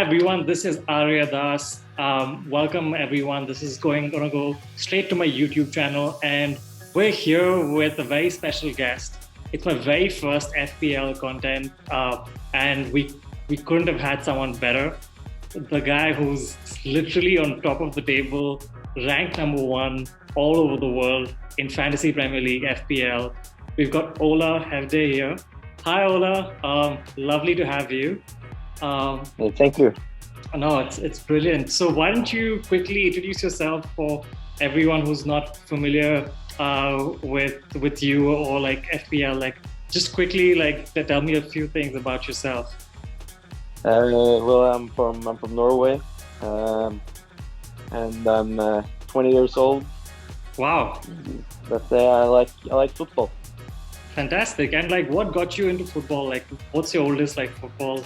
Hi everyone, this is Ariya Das. Welcome everyone. This is gonna go straight to my YouTube channel, and we're here with a very special guest. It's my very first FPL content, and we couldn't have had someone better. The guy who's literally on top of the table, ranked number one all over the world in Fantasy Premier League FPL. We've got Ola Hovde here. Hi Ola, lovely to have you. Thank you. No, it's brilliant. So why don't you quickly introduce yourself for everyone who's not familiar with you or like FPL? Like just quickly, like tell me a few things about yourself. Well, I'm from Norway, and I'm 20 years old. Wow, But I like football. fantastic! And like, what got you into football? Like, what's your oldest like football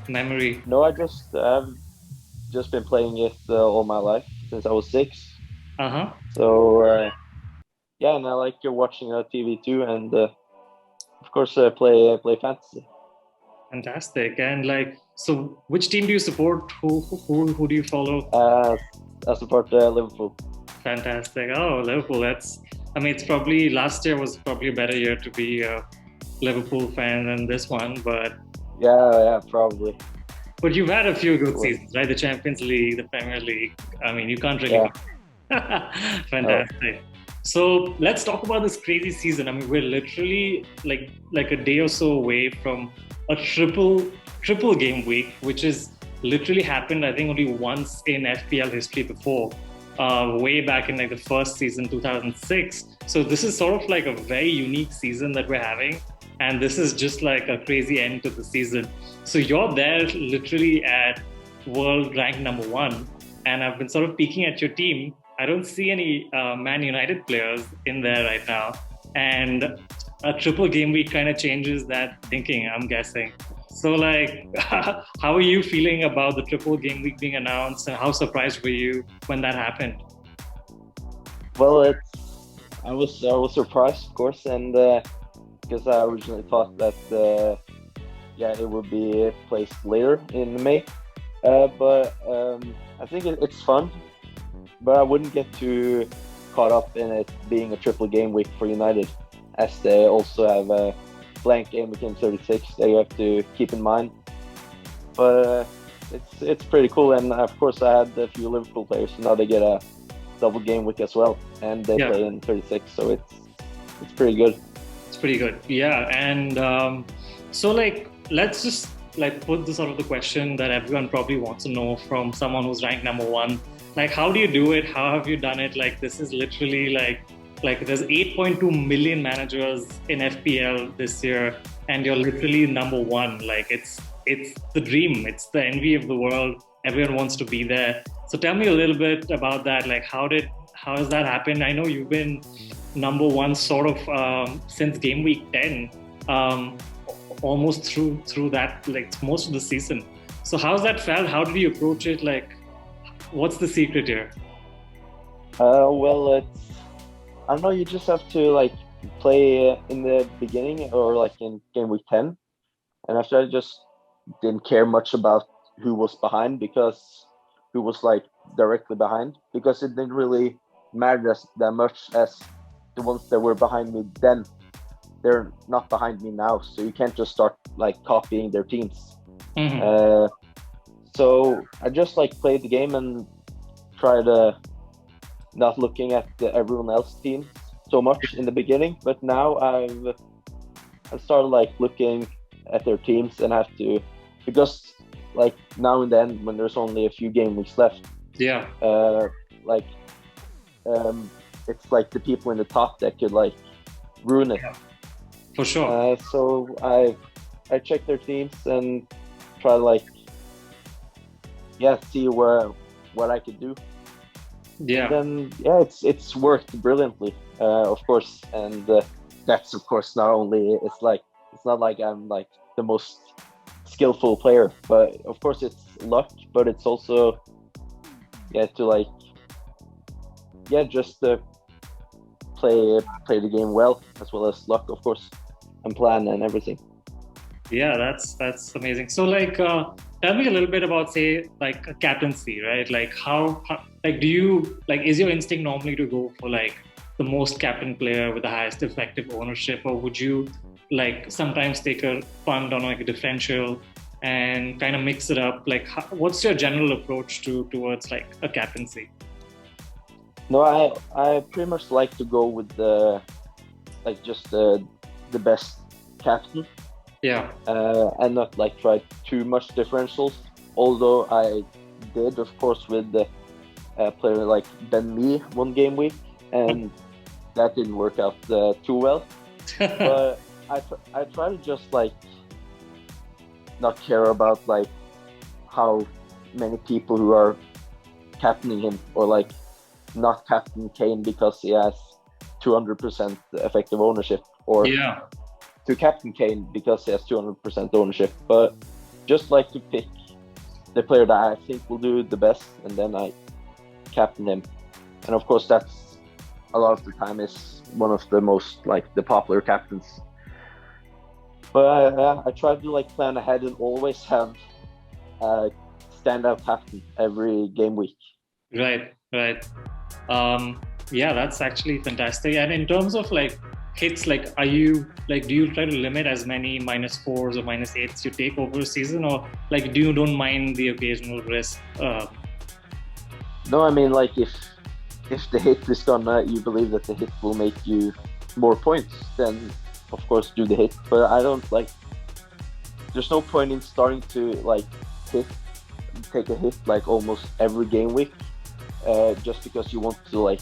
memory? No, I've just been playing it all my life since I was 6. Uh-huh. So yeah, and I like watching TV too, and of course play fantasy. Fantastic. And like, so which team do you support? Who do you follow? I support Liverpool. Fantastic. Oh, Liverpool. I mean, it's probably last year was probably a better year to be a Liverpool fan than this one, Yeah, probably. but you've had a few good Well, seasons, right? The Champions League, the Premier League. I mean, you can't really. yeah. Oh, Fantastic. So let's talk about this crazy season. I mean, we're literally like a day or so away from a triple game week, which is literally happened, I think, only once in FPL history before, way back in like the first season, 2006. So this is sort of like a very unique season that we're having, and this is just like a crazy end to the season. So you're there literally at world rank number one, and I've been sort of peeking at your team. I don't see any Man United players in there right now, and a triple game week kind of changes that thinking, I'm guessing. So, like, how are you feeling about the triple game week being announced, and how surprised were you when that happened? well, I was surprised, of course, and because I originally thought that yeah, it would be placed later in May. But I think it's fun, but I wouldn't get too caught up in it being a triple game week for United, as they also have a blank game week in 36 that you have to keep in mind. But it's pretty cool, and of course I had a few Liverpool players, so now they get a double game week as well, and they Yeah, play in 36, so it's pretty good. it's pretty good. Yeah, and so like, let's just like put the sort of the question that everyone probably wants to know from someone who's ranked number one. Like, how do you do it? How have you done it? Like, this is literally like there's 8.2 million managers in FPL this year, and you're literally number one. Like, it's the dream. It's the envy of the world. Everyone wants to be there. So tell me a little bit about that. Like, how has that happened? I know you've been number one sort of since game week 10, um, almost through that, like most of the season. So how's that felt? How did you approach it? Like, what's the secret here? Well, I don't know. You just have to like play in the beginning or like in game week 10, and after I just didn't care much about who was behind, because who was like directly behind, because it didn't really matter that much as the ones that were behind me then. They're not behind me now, so you can't just start like copying their teams. Hmm. Uh, so I just like played the game and tried not looking at everyone else's team so much in the beginning. But now I started like looking at their teams, and have to, because like now and then when there's only a few game weeks left, Yeah, uh, like it's like the people in the top that could like ruin it. for sure. So I check their teams and try to like, yeah, see what I could do, and Yeah, then yeah, it's worked brilliantly, of course. And that's of course not only, it's not like I'm like the most skillful player, but of course it's luck, but it's also, yeah, to like, yeah, just play the game well, as well as luck, of course, and plan and everything. Yeah, that's amazing. So like tell me a little bit about say like a captaincy, right? Like how like do you like is your instinct normally to go for like the most captain player with the highest effective ownership, or would you like sometimes take a punt on like a differential and kind of mix it up? Like what's your general approach to towards like a captaincy? No, I pretty much like to go with the like just the best captain, Yeah. and not like try too much differentials. Although I did, of course, with the player like Ben Mee one game week, and that didn't work out too well. But I try to just like not care about like how many people who are captaining him, or like not captain Kane because he has 200% effective ownership, or Yeah. to captain Kane because he has 200% ownership. But just like to pick the player that I think will do the best, and then I captain him. And of course, that's a lot of the time is one of the most like the popular captains. But I try to like plan ahead and always have a standout captain every game week. Right, right. Yeah, that's actually fantastic. And in terms of like hits, like are you like do you try to limit as many -4s or -8s you take over a season, or like do you don't mind the occasional risk? No, I mean like if the hit is gonna, you believe that the hit will make you more points, then of course do the hit. But I don't like. There's no point in starting to like hit, take a hit like almost every game week, just because you want to like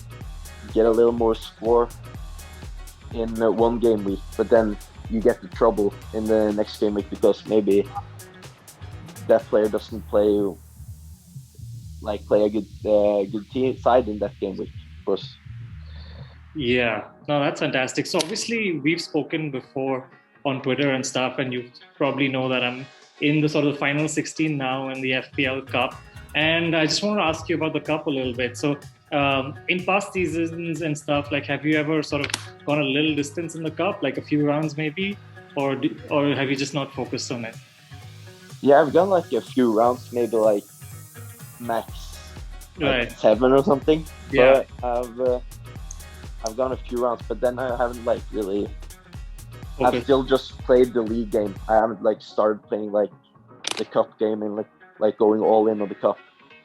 get a little more score in one game week, but then you get the trouble in the next game week because maybe that player doesn't play a good team side in that game week, of course. Yeah, no, that's fantastic. So obviously we've spoken before on Twitter and stuff, and you probably know that I'm in the sort of final 16 now in the FPL Cup. And I just want to ask you about the cup a little bit. So in past seasons and stuff, like have you ever sort of gone a little distance in the cup, like a few rounds maybe, or have you just not focused on it? Yeah, I've done like a few rounds, maybe like max like Right. 7 or something, Yeah. but I've gone a few rounds, but then I haven't like really. I've Focus. still just played the league game. I haven't like started playing like the cup game and like going all in on the cup,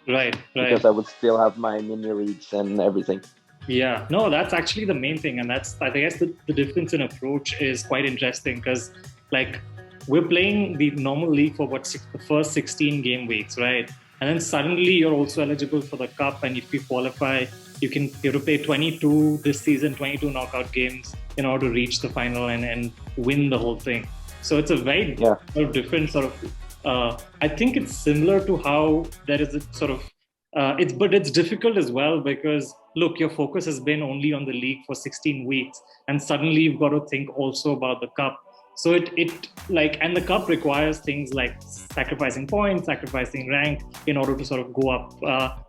Right. Right. because I would still have my mini leagues and everything. Yeah, no, that's actually the main thing. And that's, I guess, the difference in approach is quite interesting because, like, we're playing the normal league for what, the first 16 game weeks, right? And then suddenly you're also eligible for the cup. And if you qualify, you have to play 22 this season, 22 knockout games in order to reach the final and win the whole thing. So it's a very Yeah, sort of different sort of, I think it's similar to how there is a sort of but it's difficult as well because look, your focus has been only on the league for 16 weeks, and suddenly you've got to think also about the cup. So it like, and the cup requires things like sacrificing points, sacrificing rank in order to sort of go up,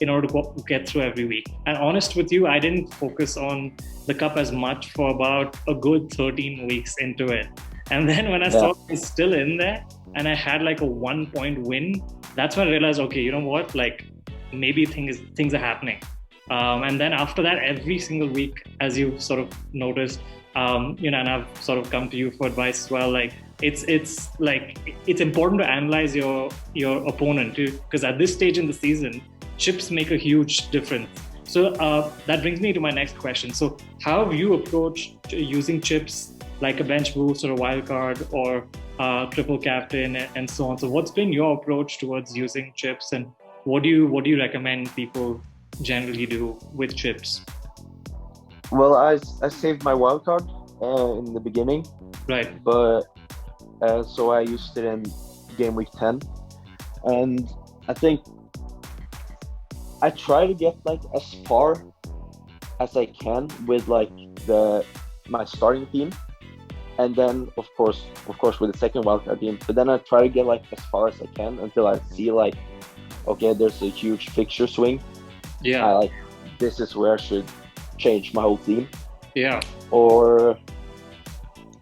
in order to get through every week. And honest with you, I didn't focus on the cup as much for about a good 13 weeks into it. And then when I yeah, saw it was still in there and I had like a 1 point win, that's when I realized, okay, you know what? Like maybe things are happening. And then after that, every single week, as you've sort of noticed, and I've sort of come to you for advice as well. Like it's like it's important to analyze your opponent too, because at this stage in the season, chips make a huge difference. So that brings me to my next question. So how have you approached using chips like a bench boost or a wild card or triple captain and so on? So what's been your approach towards using chips, and what do you recommend people generally do with chips? well, I saved my wild card in the beginning, Right. but so I used it in game week 10, and I think I try to get like as far as I can with like the my starting team, and then of course with the second wildcard team. But then I try to get like as far as I can until I see like, okay, there's a huge fixture swing. I Yeah. like, this is where I should change my whole team, Yeah. or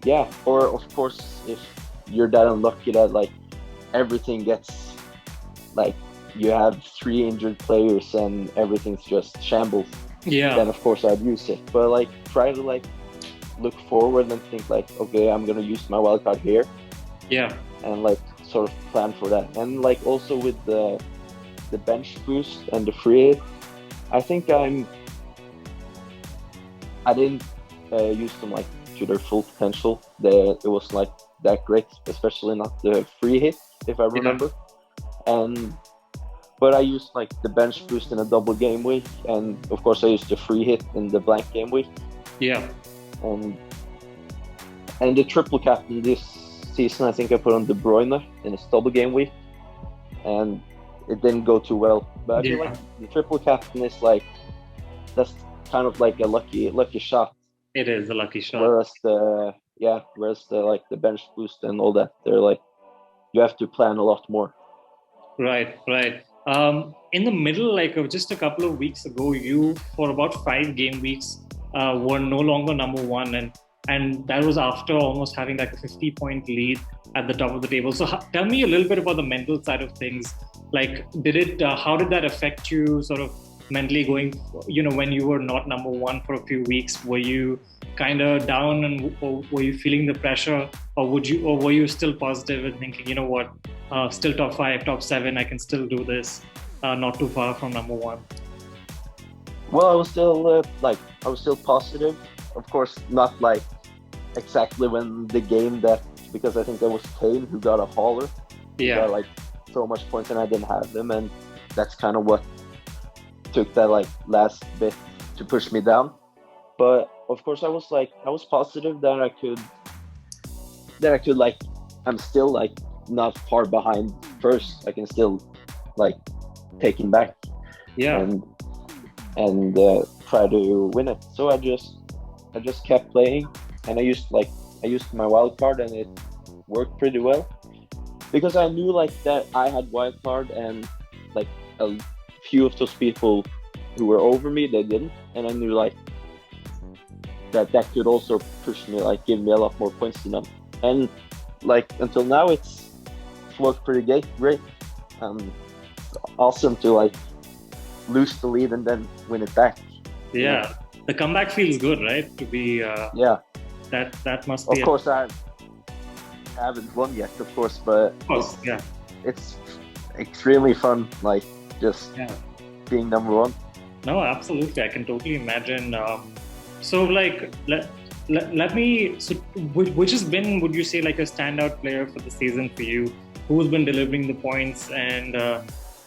yeah, or of course you're that unlucky that like everything gets like you have 3 injured players and everything's just shambles, Yeah. then of course I'd use it. But like try to like look forward and think like, okay, I'm gonna use my wildcard here, Yeah. and like sort of plan for that. And like also with the bench boost and the free hit, I think I didn't use them like to their full potential. It wasn't like that great, especially not the free hit, if I remember. And but I used like the bench boost in a double game week, and of course I used the free hit in the blank game week. Yeah. And the triple captain this season, I think I put on De Bruyne in a double game week, and it didn't go too well. But I feel like the triple captain is like that's kind of like a lucky shot. It is a lucky shot. Whereas the like the bench boost and all that, they're like you have to plan a lot more. Right. In the middle, like just a couple of weeks ago, you for about 5 game weeks were no longer number one, and that was after almost having like a 50-point lead at the top of the table. So tell me a little bit about the mental side of things. Like, how did that affect you sort of mentally going, when you were not number one for a few weeks? Were you kind of down, or were you feeling the pressure, or were you still positive and thinking, still top 5, top 7, I can still do this, not too far from number one? Well, I was still positive. Of course, not like exactly when the game because I think that was Kane who got a hauler. Yeah. He got like so much points and I didn't have them, and that's kind of what took that like last bit to push me down. But of course I was positive that I could like, I'm still like not far behind first. I can still like take him back. Yeah. And try to win it. So I just kept playing, and I used my wild card, and it worked pretty well because I knew like that I had wild card, and like a few of those people who were over me, they didn't, and I knew like that could also push me, like give me a lot more points than them. And like until now it's worked pretty great. Awesome to like lose the lead and then win it back. Yeah, the comeback feels good, right? To be that must be. Of course, I haven't won yet, of course, but it's extremely fun, like just being number one. No, absolutely, I can totally imagine. So, like, let me. So, which has been, would you say, like a standout player for the season for you? Who's been delivering the points, and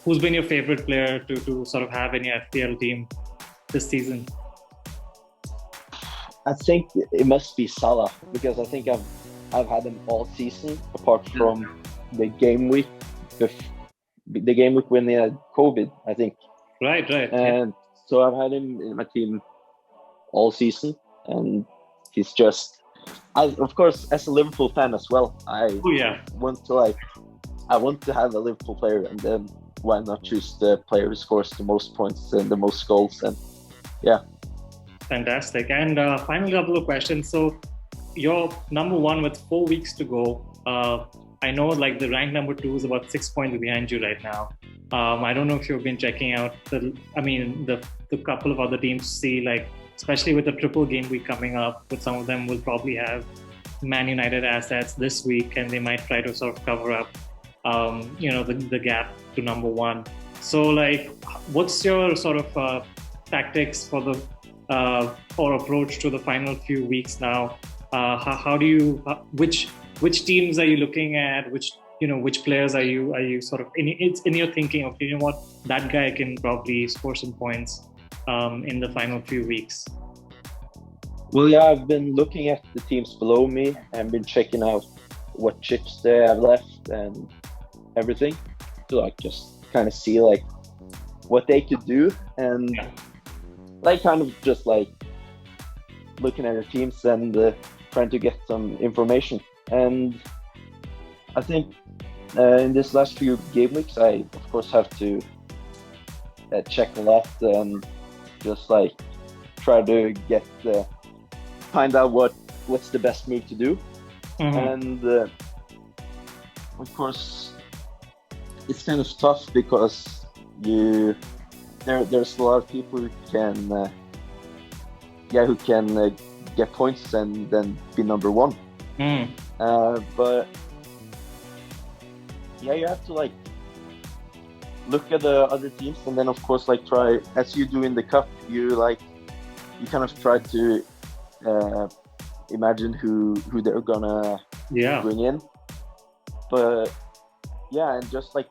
who's been your favorite player to sort of have in your FPL team this season? I think it must be Salah, because I think I've had him all season apart from the game week when he had COVID, I think. Right. And so I've had him in my team all season, and he's just, of course, as a Liverpool fan as well, I want to have a Liverpool player, and then why not choose the player who scores the most points and the most goals? And fantastic. And final couple of questions. So you're number one with 4 weeks to go. I know like the rank number 2 is about 6 points behind you right now. I don't know if you've been checking out the couple of other teams to see, like, especially with the triple game week coming up, but some of them will probably have Man United assets this week, and they might try to sort of cover up the gap to number one. So like, what's your sort of tactics for the or approach to the final few weeks now? How do you which teams are you looking at? Which players are you sort of in your thinking of, that guy can probably score some points in the final few weeks? Well, yeah, I've been looking at the teams below me and been checking out what chips they have left and everything to like just kind of see like what they could do, and like kind of just like looking at the teams and trying to get some information. And I think in this last few game weeks, I of course have to check a lot and just like try to find out what's the best move to do. And of course, it's kind of tough because there's a lot of people who can get points and then be number one. But yeah, you have to like look at the other teams, and then of course like try, as you do in the cup, you kind of try to imagine who they're gonna bring in. But yeah, and just like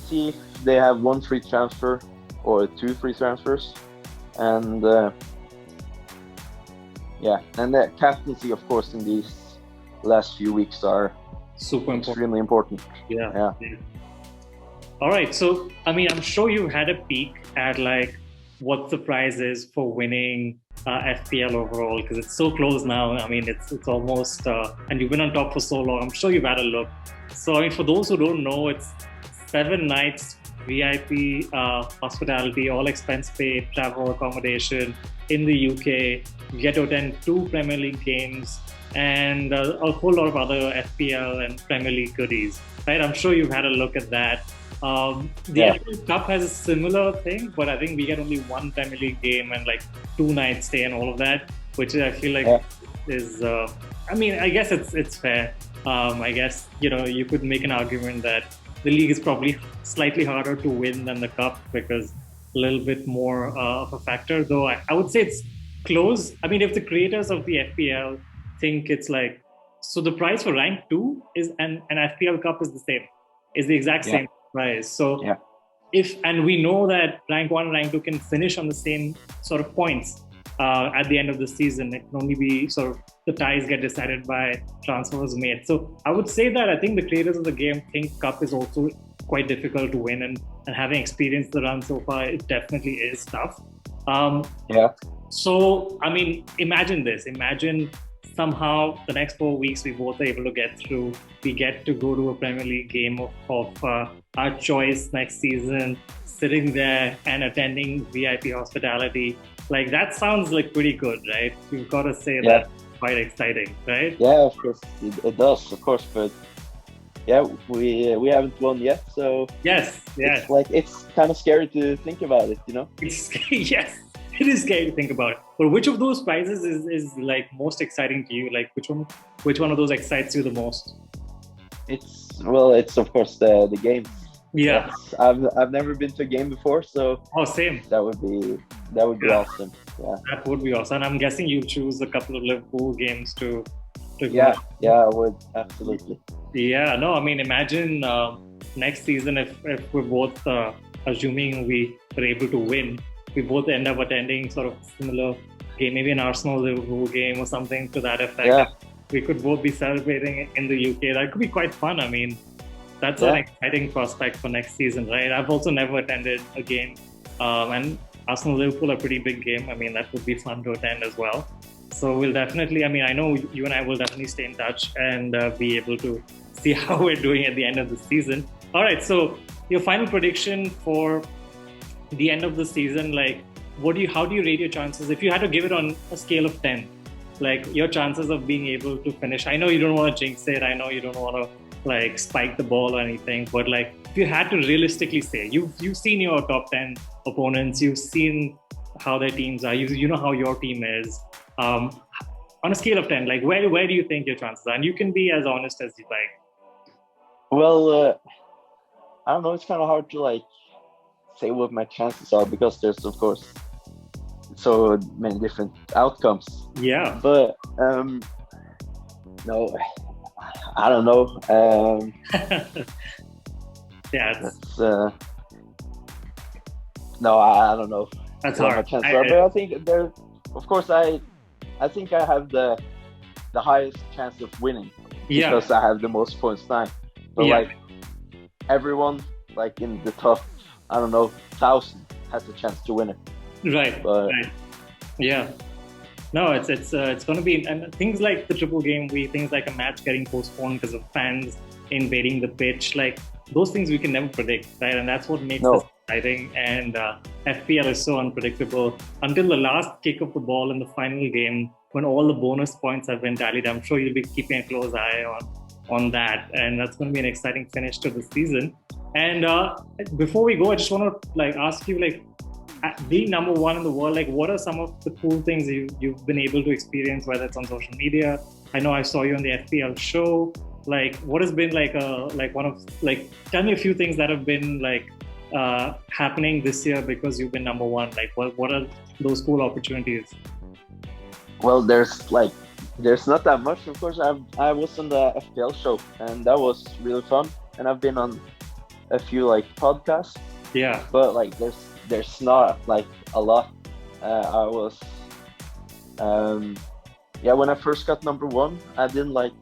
see if they have one free transfer or two free transfers, and and the captaincy, of course, in these last few weeks are extremely important. Yeah. All right, so I mean, I'm sure you had a peek at like what the prize is for winning FPL overall, because it's so close now. I mean, it's almost and you've been on top for so long. I'm sure you've had a look. So I mean, for those who don't know, it's 7 nights VIP hospitality, all expense paid, travel, accommodation in the UK. You get to attend 2 Premier League games and a whole lot of other FPL and Premier League goodies. Right? I'm sure you've had a look at that. The FPL Cup has a similar thing, but I think we get only 1 Premier League game and like 2 nights stay and all of that, which I feel like is. I mean, I guess it's fair. I guess you could make an argument that the league is probably slightly harder to win than the cup because a little bit more of a factor. Though I would say it's close. I mean, if the creators of the FPL think it's like, so the price for rank 2 is and FPL Cup is the same, is the exact same price. So and we know that rank 1 and rank 2 can finish on the same sort of points at the end of the season. It can only be sort of the ties get decided by transfers made. So I would say that I think the creators of the game think Cup is also quite difficult to win, and having experienced the run so far, it definitely is tough. So I mean, imagine this. Imagine somehow the next 4 weeks we both are able to get through. We get to go to a Premier League game of our choice next season, sitting there and attending VIP hospitality. Like that sounds like pretty good, right? You've got to say that. Quite exciting, right? Yeah, of course it does, of course, but we haven't won yet, so yes, it's like it's kind of scary to think about it, It's yes, it is scary to think about it. But which of those prizes is like most exciting to you? Like which one of those excites you the most? It's of course the game. Yeah, I've never been to a game before, so same. That would be awesome. Yeah, that would be awesome. And I'm guessing you'll choose a couple of Liverpool games to yeah, I would absolutely. Yeah, no, I mean, imagine next season if we're both assuming we are able to win, we both end up attending sort of similar game, maybe an Arsenal Liverpool game or something to that effect. Yeah. We could both be celebrating in the UK. That could be quite fun. I mean, that's an exciting prospect for next season, right? I've also never attended a game, and Arsenal Liverpool a pretty big game. I mean, that would be fun to attend as well. So we'll definitely, I mean, I know you and I will definitely stay in touch and be able to see how we're doing at the end of the season. All right, so your final prediction for the end of the season, like how do you rate your chances? If you had to give it on a scale of 10, like your chances of being able to finish. I know you don't want to jinx it. I know you don't want to like spike the ball or anything, but like if you had to realistically say, you've seen your top 10 opponents, you've seen how their teams are, you know how your team is. On a scale of 10, like where do you think your chances are? And you can be as honest as you like. Well, I don't know. It's kind of hard to like say what my chances are because there's of course so many different outcomes. Yeah. But no, I don't know. Yeah. That's, no, I don't know. That's hard. But I think there, of course, I think I have the highest chance of winning because I have the most points now. But like everyone, like in the top, I don't know, 1,000 has a chance to win it. Right. Right. Yeah. No, it's going to be, and things like the triple game week, things like a match getting postponed because of fans invading the pitch, like those things we can never predict, right? And that's what makes this exciting. And FPL is so unpredictable until the last kick of the ball in the final game when all the bonus points have been tallied. I'm sure you'll be keeping a close eye on that, and that's going to be an exciting finish to the season. And before we go, I just want to like ask you, like, being number one in the world, like, what are some of the cool things you've been able to experience, whether it's on social media? I know I saw you on the FPL show. Like, what has been like one of, like, tell me a few things that have been like happening this year because you've been number one. Like, what are those cool opportunities? Well, there's not that much. Of course, I was on the FPL show, and that was really fun. And I've been on a few like podcasts. Yeah. But like, there's not like a lot. I was, yeah, when I first got number one, I didn't like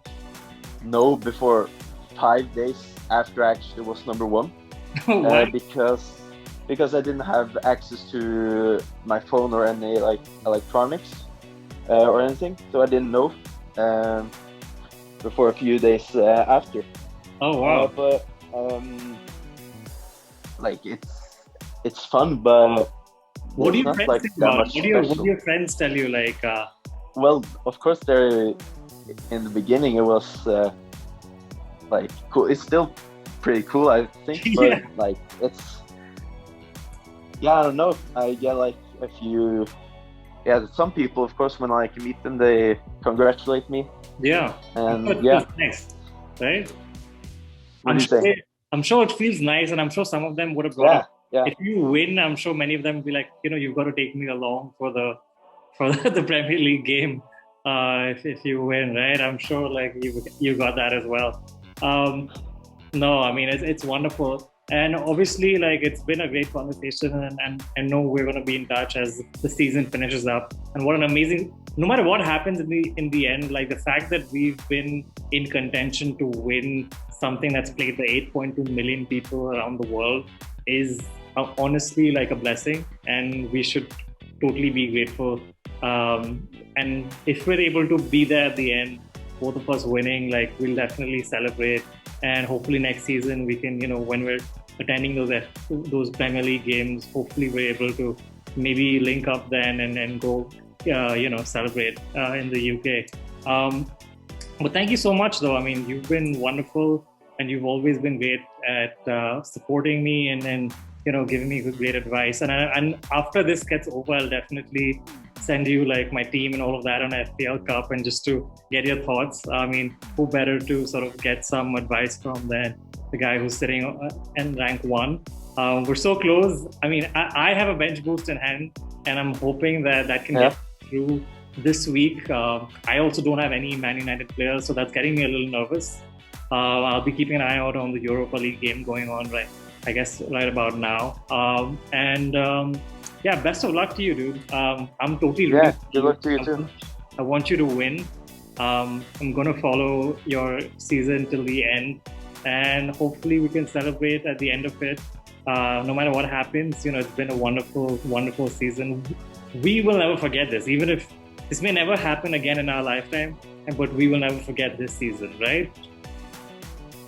know before 5 days after I actually was number one, because I didn't have access to my phone or any like electronics or anything, so I didn't know before a few days after. Oh wow! But like it's fun, but what do your friends like think about it? What do your friends tell you? Like, well, of course, in the beginning it was like cool. It's still pretty cool, I think, but yeah. like it's, yeah, I don't know. I get like a few, yeah, some people, of course, when I like meet them, they congratulate me. Yeah. And yeah, nice, right? I'm sure it feels nice, and I'm sure some of them would have got. Yeah. If you win, I'm sure many of them will be like, you've got to take me along for the Premier League game. If you win, right? I'm sure like you got that as well. No, I mean it's wonderful, and obviously like it's been a great conversation, and I know we're going to be in touch as the season finishes up. And what an amazing, no matter what happens in the end, like the fact that we've been in contention to win something that's played by 8.2 million people around the world is honestly like a blessing, and we should totally be grateful. And if we're able to be there at the end, both of us winning, like we'll definitely celebrate. And hopefully next season we can, when we're attending those Premier League games, hopefully we're able to maybe link up then and go, celebrate in the UK. But thank you so much, though. I mean, you've been wonderful, and you've always been great at supporting me and giving me great advice. And after this gets over, I'll definitely send you like my team and all of that on FPL Cup, and just to get your thoughts. I mean, who better to sort of get some advice from than the guy who's sitting in rank 1. We're so close. I mean, I have a bench boost in hand, and I'm hoping that can get through this week. I also don't have any Man United players, so that's getting me a little nervous. I'll be keeping an eye out on the Europa League game going on right about now. Yeah, best of luck to you, dude. I'm totally good luck to you too. I want you to win. I'm gonna follow your season till the end, and hopefully we can celebrate at the end of it. No matter what happens, it's been a wonderful, wonderful season. We will never forget this, even if this may never happen again in our lifetime, but we will never forget this season, right?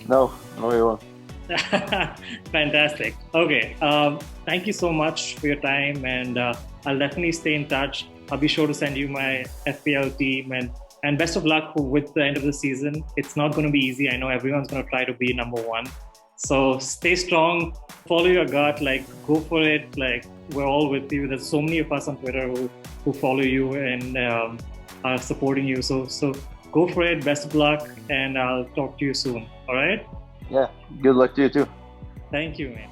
No, we won't. Fantastic. Okay. Thank you so much for your time, and I'll definitely stay in touch. I'll be sure to send you my FPL team, and best of luck with the end of the season. It's not going to be easy. I know everyone's going to try to be number one. So stay strong, follow your gut, like go for it. Like we're all with you. There's so many of us on Twitter who follow you and are supporting you. So go for it. Best of luck, and I'll talk to you soon. All right? Yeah. Good luck to you too. Thank you, man.